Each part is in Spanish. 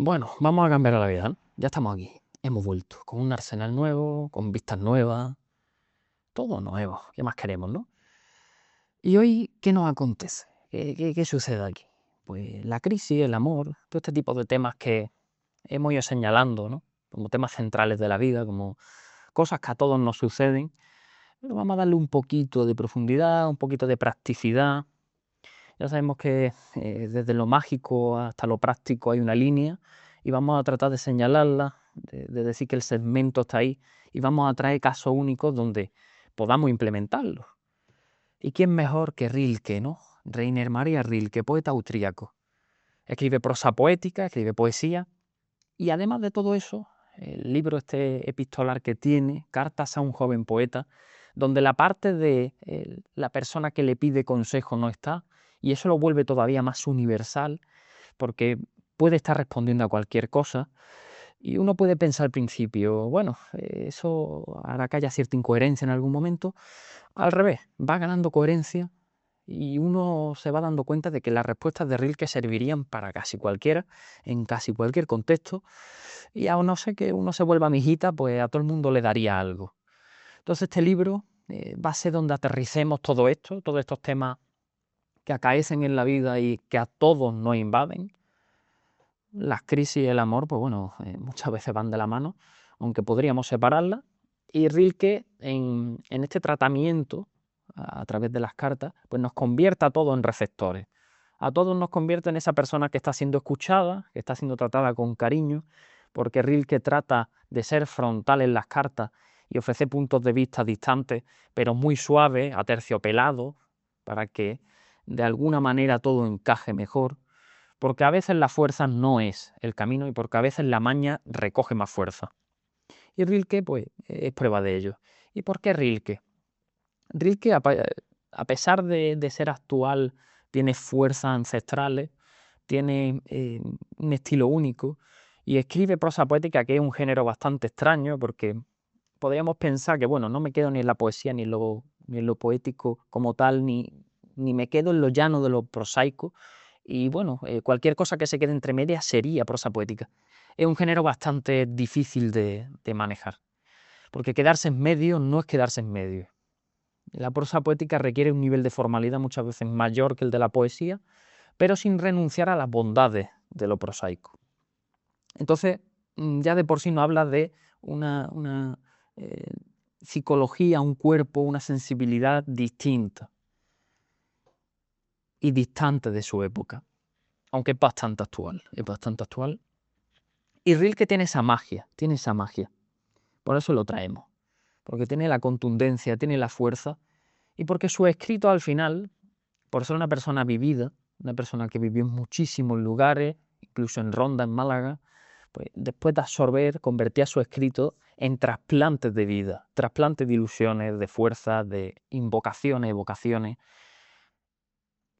Bueno, vamos a cambiar la vida, ¿no? Ya estamos aquí. Hemos vuelto con un arsenal nuevo, con vistas nuevas, todo nuevo. ¿Qué más queremos, no? ¿Y hoy qué nos acontece? ¿Qué sucede aquí? Pues la crisis, el amor, todo este tipo de temas que hemos ido señalando, ¿no? Como temas centrales de la vida, como cosas que a todos nos suceden. Pero vamos a darle un poquito de profundidad, un poquito de practicidad. Ya sabemos que desde lo mágico hasta lo práctico hay una línea y vamos a tratar de señalarla, de decir que el segmento está ahí y vamos a traer casos únicos donde podamos implementarlo. ¿Y quién mejor que Rilke, no? Rainer Maria Rilke, poeta austríaco. Escribe prosa poética, escribe poesía y además de todo eso, el libro este epistolar que tiene, Cartas a un joven poeta, donde la parte de la persona que le pide consejo no está, y eso lo vuelve todavía más universal, porque puede estar respondiendo a cualquier cosa, y uno puede pensar al principio, bueno, eso hará que haya cierta incoherencia en algún momento. Al revés, va ganando coherencia y uno se va dando cuenta de que las respuestas de Rilke servirían para casi cualquiera, en casi cualquier contexto, y a no ser que uno se vuelva mijita, pues a todo el mundo le daría algo. Entonces este libro va a ser donde aterricemos todo esto, todos estos temas que acaecen en la vida y que a todos nos invaden. Las crisis y el amor, pues bueno, muchas veces van de la mano, aunque podríamos separarlas. Y Rilke, en este tratamiento, a través de las cartas, pues nos convierte a todos en receptores. A todos nos convierte en esa persona que está siendo escuchada, que está siendo tratada con cariño, porque Rilke trata de ser frontal en las cartas y ofrece puntos de vista distantes, pero muy suaves, aterciopelados, para que de alguna manera todo encaje mejor. Porque a veces la fuerza no es el camino y porque a veces la maña recoge más fuerza. Y Rilke, pues, es prueba de ello. ¿Y por qué Rilke? Rilke, a pesar de ser actual, tiene fuerzas ancestrales, tiene un estilo único y escribe prosa poética, que es un género bastante extraño, porque podríamos pensar que, bueno, no me quedo ni en la poesía ni en lo poético como tal, ni me quedo en lo llano de lo prosaico. Y bueno, cualquier cosa que se quede entre medias sería prosa poética. Es un género bastante difícil de manejar, porque quedarse en medio no es quedarse en medio. La prosa poética requiere un nivel de formalidad muchas veces mayor que el de la poesía, pero sin renunciar a las bondades de lo prosaico. Entonces, ya de por sí no habla de una eh, psicología, un cuerpo, una sensibilidad distinta y distante de su época, aunque es bastante actual, es bastante actual. Y Rilke tiene esa magia, tiene esa magia. Por eso lo traemos, porque tiene la contundencia, tiene la fuerza, y porque su escrito al final, por ser una persona vivida, una persona que vivió en muchísimos lugares, incluso en Ronda, en Málaga, pues después de absorber, convertía su escrito en trasplantes de vida, trasplantes de ilusiones, de fuerza, de invocaciones, evocaciones,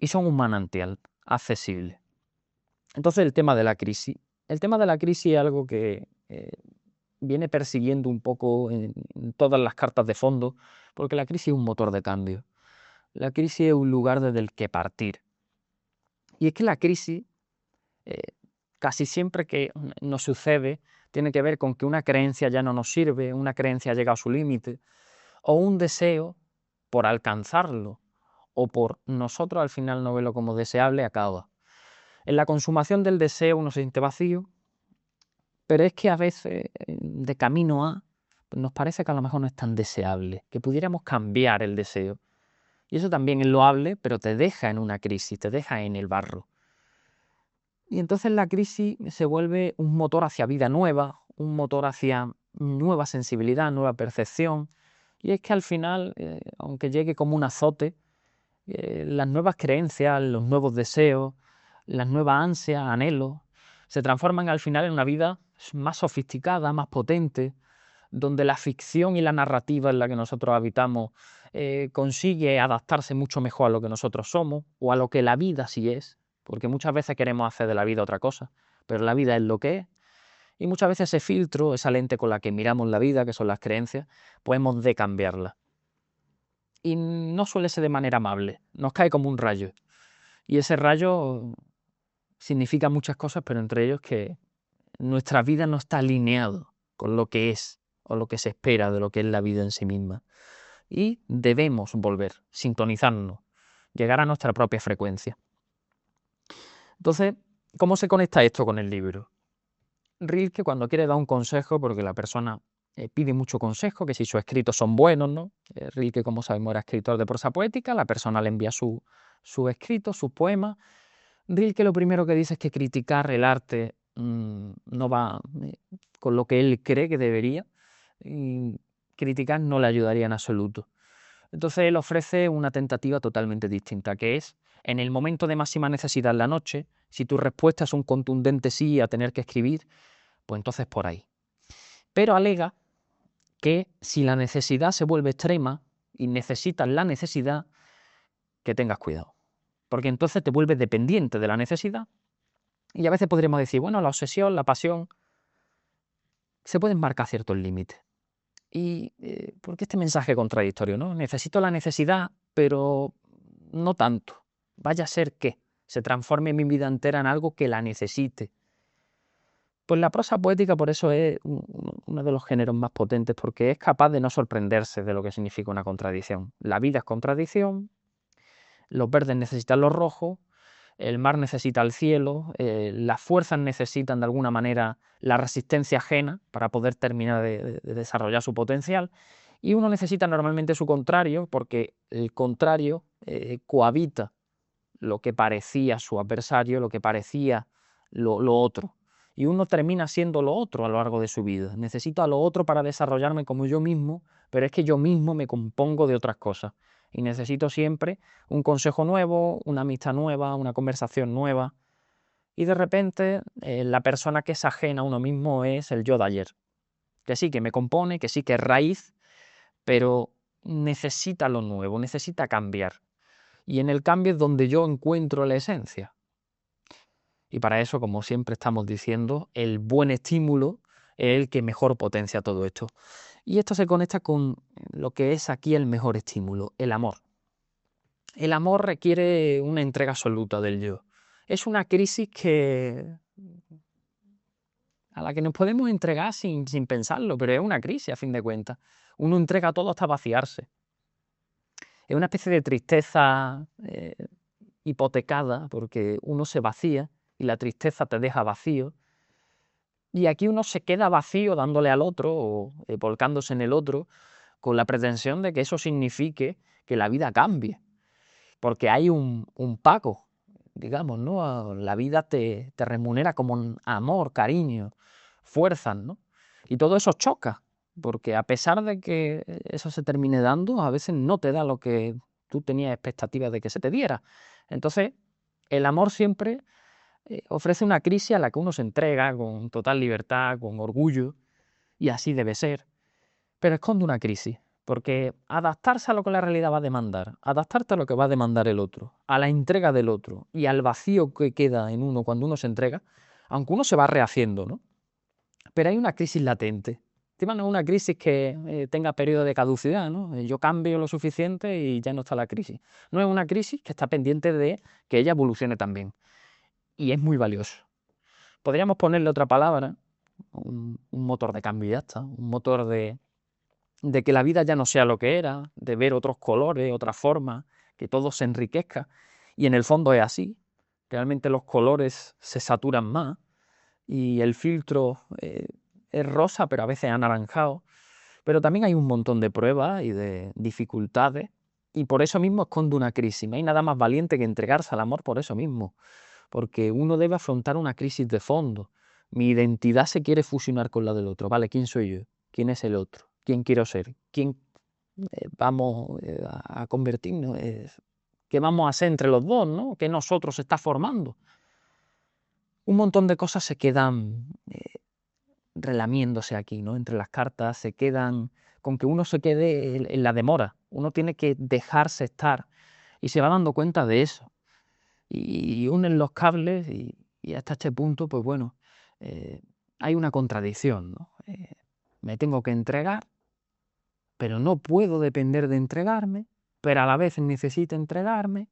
y son un manantial accesible. Entonces el tema de la crisis es algo que viene persiguiendo un poco en todas las cartas de fondo, porque la crisis es un motor de cambio. La crisis es un lugar desde el que partir. Y es que la crisis, eh, casi siempre que nos sucede, tiene que ver con que una creencia ya no nos sirve, una creencia llega a su límite, o un deseo por alcanzarlo, o por nosotros al final no verlo como deseable, acaba. En la consumación del deseo uno se siente vacío, pero es que a veces, de camino a, pues nos parece que a lo mejor no es tan deseable, que pudiéramos cambiar el deseo. Y eso también es loable, pero te deja en una crisis, te deja en el barro. Y entonces la crisis se vuelve un motor hacia vida nueva, un motor hacia nueva sensibilidad, nueva percepción. Y es que al final, aunque llegue como un azote, las nuevas creencias, los nuevos deseos, las nuevas ansias, anhelos, se transforman al final en una vida más sofisticada, más potente, donde la ficción y la narrativa en la que nosotros habitamos consigue adaptarse mucho mejor a lo que nosotros somos o a lo que la vida sí es, porque muchas veces queremos hacer de la vida otra cosa, pero la vida es lo que es, y muchas veces ese filtro, esa lente con la que miramos la vida, que son las creencias, pues hemos de cambiarla. Y no suele ser de manera amable, nos cae como un rayo, y ese rayo significa muchas cosas, pero entre ellos que nuestra vida no está alineado con lo que es o lo que se espera de lo que es la vida en sí misma. Y debemos volver, sintonizarnos, llegar a nuestra propia frecuencia. Entonces, ¿cómo se conecta esto con el libro? Rilke, cuando quiere dar un consejo, porque la persona pide mucho consejo, que si sus escritos son buenos, ¿no? Rilke, como sabemos, era escritor de prosa poética, la persona le envía su escrito, sus poemas. Rilke lo primero que dice es que criticar el arte no va con lo que él cree que debería, y criticar no le ayudaría en absoluto. Entonces él ofrece una tentativa totalmente distinta, que es, en el momento de máxima necesidad en la noche, si tu respuesta es un contundente sí a tener que escribir, pues entonces por ahí. Pero alega que si la necesidad se vuelve extrema y necesitas la necesidad, que tengas cuidado. Porque entonces te vuelves dependiente de la necesidad y a veces podríamos decir, bueno, la obsesión, la pasión, se pueden marcar ciertos límites. ¿Y por qué este mensaje contradictorio? ¿No? Necesito la necesidad, pero no tanto. Vaya a ser que se transforme mi vida entera en algo que la necesite. Pues la prosa poética por eso es uno de los géneros más potentes, porque es capaz de no sorprenderse de lo que significa una contradicción. La vida es contradicción, los verdes necesitan los rojos, el mar necesita el cielo, las fuerzas necesitan de alguna manera la resistencia ajena para poder terminar de desarrollar su potencial, y uno necesita normalmente su contrario, porque el contrario cohabita lo que parecía su adversario, lo que parecía lo otro. Y uno termina siendo lo otro a lo largo de su vida. Necesito a lo otro para desarrollarme como yo mismo, pero es que yo mismo me compongo de otras cosas. Y necesito siempre un consejo nuevo, una amistad nueva, una conversación nueva. Y de repente la persona que es ajena a uno mismo es el yo de ayer. Que sí, que me compone, que sí, que es raíz, pero necesita lo nuevo, necesita cambiar. Y en el cambio es donde yo encuentro la esencia. Y para eso, como siempre estamos diciendo, el buen estímulo es el que mejor potencia todo esto. Y esto se conecta con lo que es aquí el mejor estímulo, el amor. El amor requiere una entrega absoluta del yo. Es una crisis a la que nos podemos entregar sin pensarlo, pero es una crisis a fin de cuentas. Uno entrega todo hasta vaciarse. Es una especie de tristeza hipotecada, porque uno se vacía y la tristeza te deja vacío. Y aquí uno se queda vacío dándole al otro o volcándose en el otro con la pretensión de que eso signifique que la vida cambie. Porque hay un pago, digamos, ¿no? La vida te remunera como amor, cariño, fuerzas, ¿no? Y todo eso choca, porque a pesar de que eso se termine dando, a veces no te da lo que tú tenías expectativas de que se te diera. Entonces, el amor siempre ofrece una crisis a la que uno se entrega con total libertad, con orgullo, y así debe ser. Pero esconde una crisis, porque adaptarse a lo que la realidad va a demandar, adaptarte a lo que va a demandar el otro, a la entrega del otro y al vacío que queda en uno cuando uno se entrega, aunque uno se va rehaciendo, ¿no? Pero hay una crisis latente. Encima no es una crisis que tenga periodo de caducidad, ¿no? Yo cambio lo suficiente y ya no está la crisis. No es una crisis que está pendiente de que ella evolucione también. Y es muy valioso. Podríamos ponerle otra palabra, un motor de cambio y ya está, un motor de que la vida ya no sea lo que era, de ver otros colores, otras formas, que todo se enriquezca. Y en el fondo es así. Realmente los colores se saturan más y el filtro es rosa, pero a veces anaranjado. Pero también hay un montón de pruebas y de dificultades y por eso mismo esconde una crisis. No hay nada más valiente que entregarse al amor por eso mismo, porque uno debe afrontar una crisis de fondo. Mi identidad se quiere fusionar con la del otro. Vale, ¿quién soy yo? ¿Quién es el otro? ¿Quién quiero ser? ¿Quién vamos a convertirnos? ¿Qué vamos a hacer entre los dos? ¿No? ¿Qué nosotros se está formando? Un montón de cosas se quedan relamiéndose aquí, ¿no? Entre las cartas, se quedan con que uno se quede en la demora. Uno tiene que dejarse estar y se va dando cuenta de eso. Y unen los cables y hasta este punto, pues bueno, eh, hay una contradicción, ¿no? Me tengo que entregar, pero no puedo depender de entregarme, pero a la vez necesito entregarme.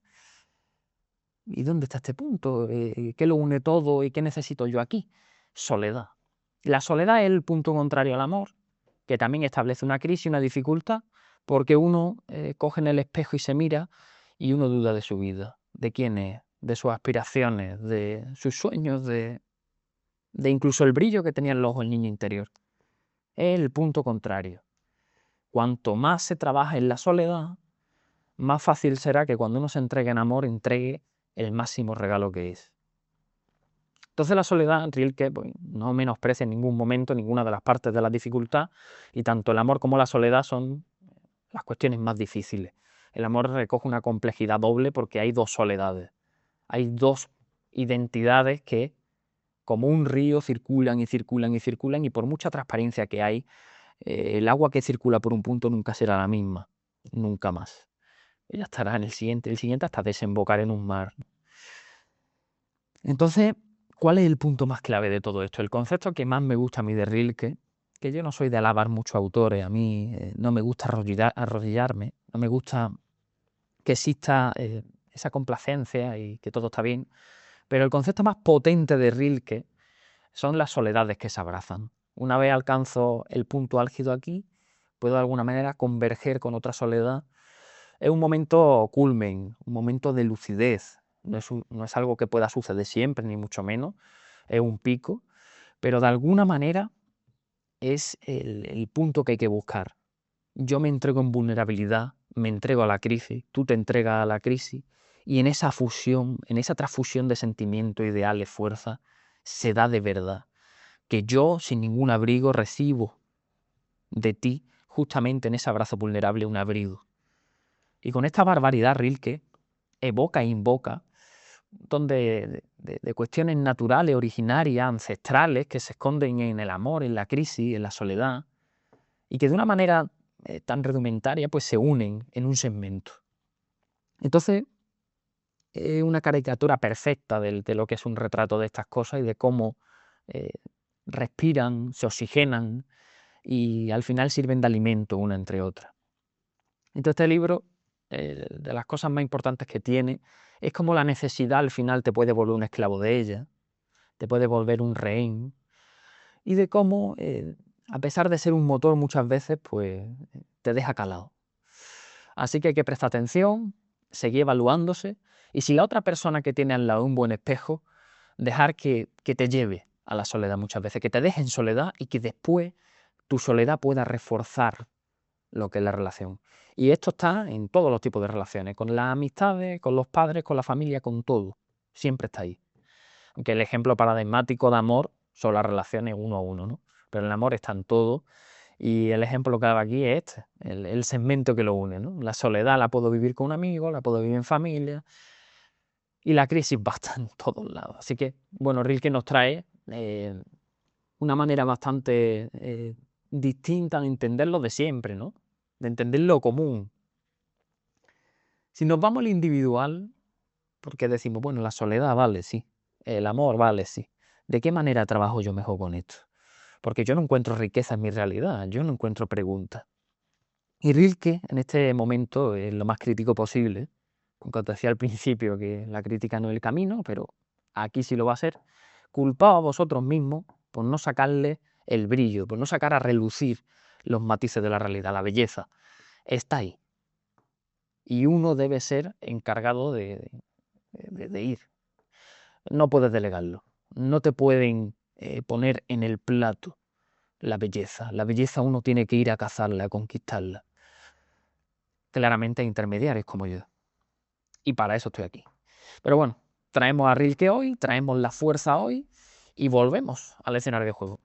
¿Y dónde está este punto? ¿Qué lo une todo y qué necesito yo aquí? Soledad. La soledad es el punto contrario al amor, que también establece una crisis, una dificultad, porque uno coge en el espejo y se mira y uno duda de su vida, de quién es, de sus aspiraciones, de sus sueños, de incluso el brillo que tenía en los ojos el niño interior. Es el punto contrario. Cuanto más se trabaja en la soledad, más fácil será que cuando uno se entregue en amor, entregue el máximo regalo que es. Entonces la soledad, Rilke, pues, no menosprecia en ningún momento ninguna de las partes de la dificultad, y tanto el amor como la soledad son las cuestiones más difíciles. El amor recoge una complejidad doble porque hay dos soledades, hay dos identidades que como un río circulan y circulan y circulan, y por mucha transparencia que hay, el agua que circula por un punto nunca será la misma, nunca más. Ella estará en el siguiente hasta desembocar en un mar. Entonces, ¿cuál es el punto más clave de todo esto? El concepto que más me gusta a mí de Rilke, que yo no soy de alabar muchos autores, a mí no me gusta arrodillarme, no me gusta que exista esa complacencia y que todo está bien, pero el concepto más potente de Rilke son las soledades que se abrazan. Una vez alcanzo el punto álgido aquí, puedo de alguna manera converger con otra soledad. Es un momento culmen, un momento de lucidez. No es algo que pueda suceder siempre, ni mucho menos. Es un pico, pero de alguna manera es el punto que hay que buscar. Yo me entrego en vulnerabilidad, me entrego a la crisis, tú te entregas a la crisis, y en esa fusión, en esa transfusión de sentimientos, ideales, fuerza, se da de verdad. Que yo, sin ningún abrigo, recibo de ti, justamente en ese abrazo vulnerable, un abrigo. Y con esta barbaridad Rilke evoca e invoca un montón de cuestiones naturales, originarias, ancestrales, que se esconden en el amor, en la crisis, en la soledad, y que de una manera tan rudimentaria pues se unen en un segmento. Entonces, es una caricatura perfecta de lo que es un retrato de estas cosas y de cómo eh, respiran, se oxigenan y al final sirven de alimento una entre otras. Entonces este libro, de las cosas más importantes que tiene, es como la necesidad al final te puede volver un esclavo de ella, te puede volver un rehén, y de cómo, a pesar de ser un motor muchas veces, pues te deja calado. Así que hay que prestar atención, seguir evaluándose, y si la otra persona que tiene al lado un buen espejo, dejar que te lleve a la soledad muchas veces, que te deje en soledad y que después tu soledad pueda reforzar lo que es la relación. Y esto está en todos los tipos de relaciones, con las amistades, con los padres, con la familia, con todo. Siempre está ahí. Aunque el ejemplo paradigmático de amor son las relaciones uno a uno, ¿no? Pero el amor está en todo. Y el ejemplo que hago aquí es este, el segmento que lo une, ¿no? La soledad la puedo vivir con un amigo, la puedo vivir en familia, y la crisis va a estar en todos lados. Así que, bueno, Rilke nos trae una manera bastante distinta de entender lo de siempre, ¿no? De entender lo común. Si nos vamos al individual, porque decimos, bueno, la soledad vale, sí, el amor vale, sí. ¿De qué manera trabajo yo mejor con esto? Porque yo no encuentro riqueza en mi realidad, yo no encuentro preguntas. Y Rilke, en este momento, es lo más crítico posible, aunque te decía al principio que la crítica no es el camino, pero aquí sí lo va a ser. Culpaos a vosotros mismos por no sacarle el brillo, por no sacar a relucir los matices de la realidad, la belleza. Está ahí. Y uno debe ser encargado de ir. No puedes delegarlo. No te pueden poner en el plato la belleza. La belleza uno tiene que ir a cazarla, a conquistarla. Claramente hay intermediarios como yo. Y para eso estoy aquí. Pero bueno, traemos a Rilke hoy, traemos la fuerza hoy y volvemos al escenario de juego.